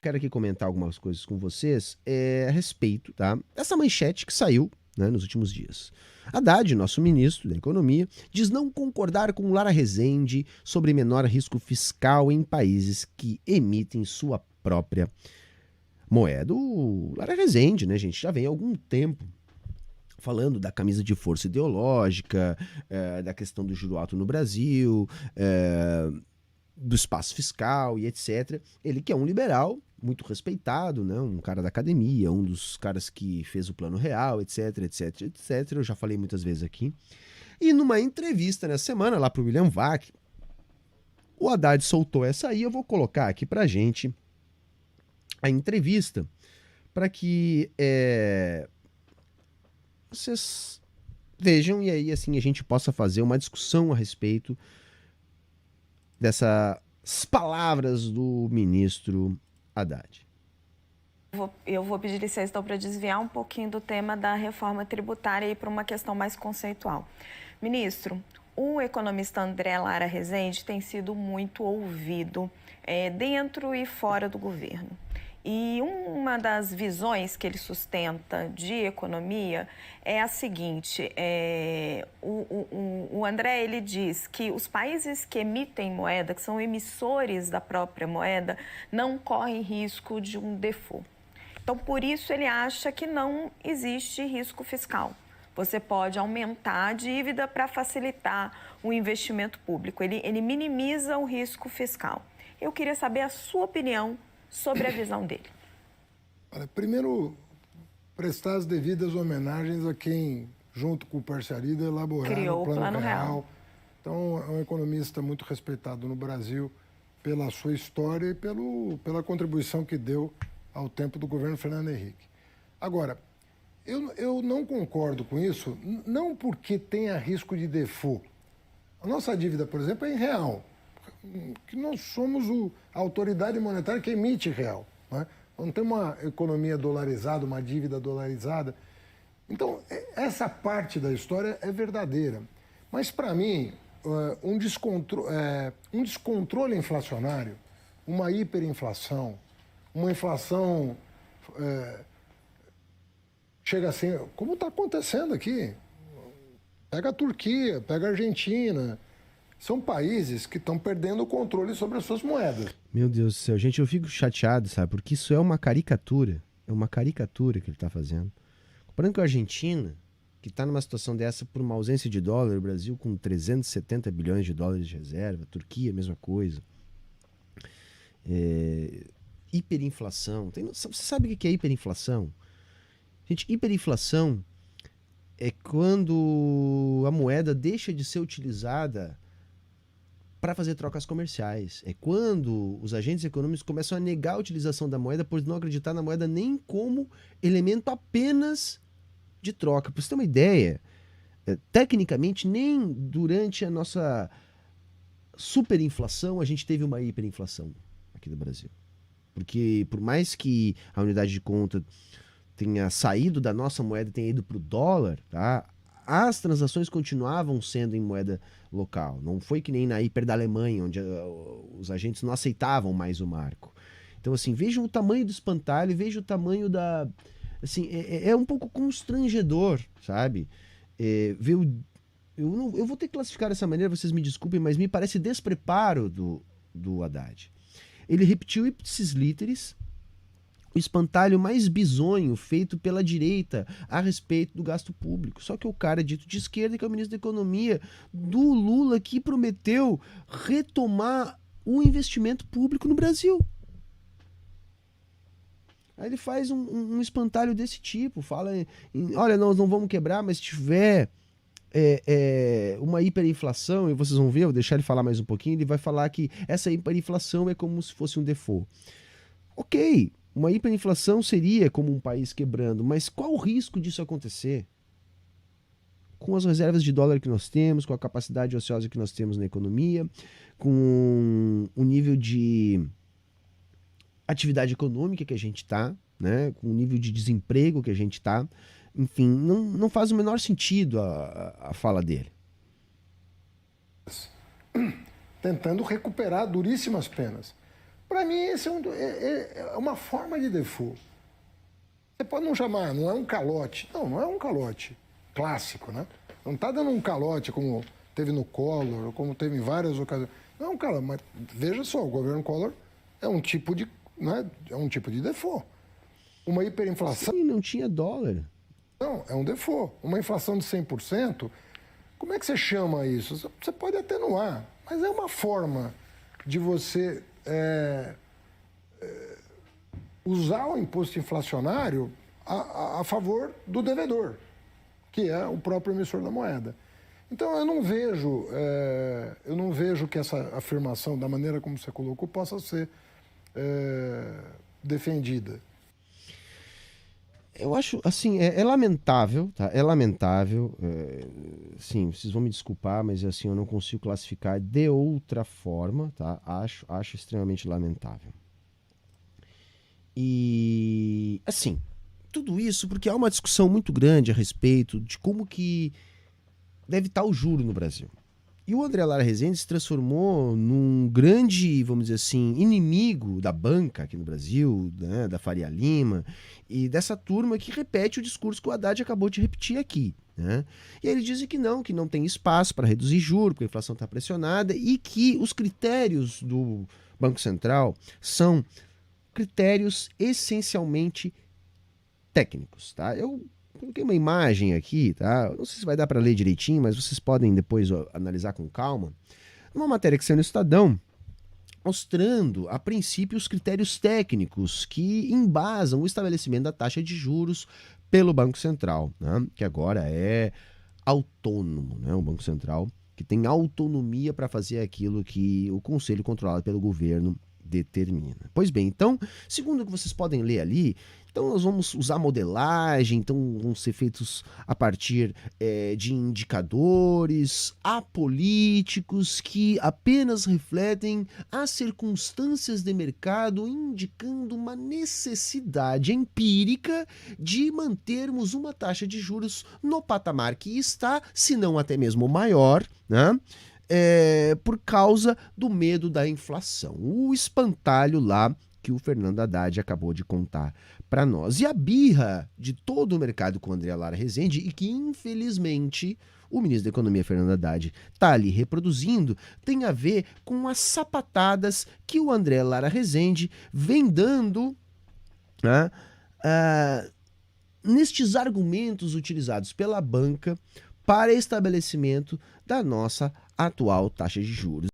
quero aqui comentar algumas coisas com vocês a respeito, tá? Dessa manchete que saiu, né, nos últimos dias. Haddad, nosso ministro da Economia, diz não concordar com Lara Rezende sobre menor risco fiscal em países que emitem sua própria moeda. O Lara Rezende, né, gente, já vem há algum tempo falando da camisa de força ideológica, da questão do juro alto no Brasil, do espaço fiscal e etc. Ele que é um liberal, muito respeitado, né? Um cara da academia, um dos caras que fez o Plano Real, etc, etc, etc. Eu já falei muitas vezes aqui. E numa entrevista nessa semana, lá pro William Vac, o Haddad soltou essa aí, eu vou colocar aqui pra gente a entrevista, para que vocês vejam e aí assim a gente possa fazer uma discussão a respeito dessas palavras do ministro Haddad. Eu vou pedir licença então para desviar um pouquinho do tema da reforma tributária e para uma questão mais conceitual. Ministro, o economista André Lara Rezende tem sido muito ouvido dentro e fora do governo. E uma das visões que ele sustenta de economia é a seguinte, o André ele diz que os países que emitem moeda, que são emissores da própria moeda, não correm risco de um default. Então, por isso, ele acha que não existe risco fiscal. Você pode aumentar a dívida para facilitar o investimento público. Ele minimiza o risco fiscal. Eu queria saber a sua opinião sobre a visão dele. Olha, primeiro, prestar as devidas homenagens a quem, junto com o Parciarida, elaboraram o Plano Real. Então, é um economista muito respeitado no Brasil pela sua história e pela contribuição que deu ao tempo do governo Fernando Henrique. Agora, eu não concordo com isso, não porque tenha risco de default. A nossa dívida, por exemplo, é em real. Que nós somos a autoridade monetária que emite real. Né? Não tem uma economia dolarizada, uma dívida dolarizada. Então, essa parte da história é verdadeira. Mas, para mim, um descontrole inflacionário, uma hiperinflação, uma inflação chega assim, como está acontecendo aqui. Pega a Turquia, pega a Argentina. São países que estão perdendo o controle sobre as suas moedas. Meu Deus do céu, gente, eu fico chateado, sabe? Porque isso é uma caricatura. É uma caricatura que ele está fazendo. Comparando com a Argentina, que está numa situação dessa por uma ausência de dólar, o Brasil com 370 bilhões de dólares de reserva, Turquia, mesma coisa. Hiperinflação. Você sabe o que é hiperinflação? Gente, hiperinflação é quando a moeda deixa de ser utilizada para fazer trocas comerciais. É quando os agentes econômicos começam a negar a utilização da moeda por não acreditar na moeda nem como elemento apenas de troca. Para você ter uma ideia, tecnicamente, nem durante a nossa superinflação a gente teve uma hiperinflação aqui no Brasil. Porque por mais que a unidade de conta tenha saído da nossa moeda e tenha ido para o dólar, tá? As transações continuavam sendo em moeda local. Não foi que nem na hiper da Alemanha, onde os agentes não aceitavam mais o marco. Então, assim, vejam o tamanho do espantalho, vejam o tamanho da... Assim, é um pouco constrangedor, sabe? Eu vou ter que classificar dessa maneira, vocês me desculpem, mas me parece despreparo do Haddad. Ele repetiu ipsis literis o espantalho mais bizonho feito pela direita a respeito do gasto público. Só que o cara é dito de esquerda, que é o ministro da Economia do Lula, que prometeu retomar o investimento público no Brasil. Aí ele faz um espantalho desse tipo, fala olha, nós não vamos quebrar, mas se tiver uma hiperinflação, e vocês vão ver, eu vou deixar ele falar mais um pouquinho, ele vai falar que essa hiperinflação é como se fosse um default. Ok, uma hiperinflação seria como um país quebrando, mas qual o risco disso acontecer? Com as reservas de dólar que nós temos, com a capacidade ociosa que nós temos na economia, com o nível de atividade econômica que a gente está, né? Com o nível de desemprego que a gente está. Enfim, não faz o menor sentido a fala dele. Tentando recuperar duríssimas penas. Para mim, esse é uma forma de default. Você pode não chamar, não é um calote. Não é um calote clássico, né? Não está dando um calote como teve no Collor, como teve em várias ocasiões. Não é um calote, mas veja só, o governo Collor é um tipo de, né, é um tipo de default. Uma hiperinflação... Sim, não tinha dólar. Não, é um default. Uma inflação de 100%, como é que você chama isso? Você pode atenuar, mas é uma forma de você usar o imposto inflacionário a favor do devedor, que é o próprio emissor da moeda. Então, eu não vejo que essa afirmação, da maneira como você colocou, possa ser defendida. Eu acho, assim, é lamentável, tá? É lamentável. Sim, vocês vão me desculpar, mas assim, eu não consigo classificar de outra forma, tá? Acho extremamente lamentável. E, assim, tudo isso porque há uma discussão muito grande a respeito de como que deve estar o juro no Brasil. E o André Lara Rezende se transformou num grande, vamos dizer assim, inimigo da banca aqui no Brasil, né, da Faria Lima, e dessa turma que repete o discurso que o Haddad acabou de repetir aqui. Né? E aí ele diz que não tem espaço para reduzir juros, porque a inflação está pressionada, e que os critérios do Banco Central são critérios essencialmente técnicos. Tá? Eu coloquei uma imagem aqui, tá? Não sei se vai dar para ler direitinho, mas vocês podem depois analisar com calma. Uma matéria que saiu no Estadão, mostrando, a princípio, os critérios técnicos que embasam o estabelecimento da taxa de juros pelo Banco Central, né? Que agora é autônomo, né? O Banco Central que tem autonomia para fazer aquilo que o Conselho controlado pelo governo determina. Pois bem, então, segundo o que vocês podem ler ali, então nós vamos usar modelagem, então vão ser feitos a partir de indicadores apolíticos que apenas refletem as circunstâncias de mercado, indicando uma necessidade empírica de mantermos uma taxa de juros no patamar que está, se não até mesmo maior, né? Por causa do medo da inflação. O espantalho lá que o Fernando Haddad acabou de contar para nós. E a birra de todo o mercado com o André Lara Rezende, e que infelizmente o ministro da Economia, Fernando Haddad, está ali reproduzindo, tem a ver com as sapatadas que o André Lara Rezende vem dando, né, nestes argumentos utilizados pela banca para estabelecimento da nossa atual taxa de juros.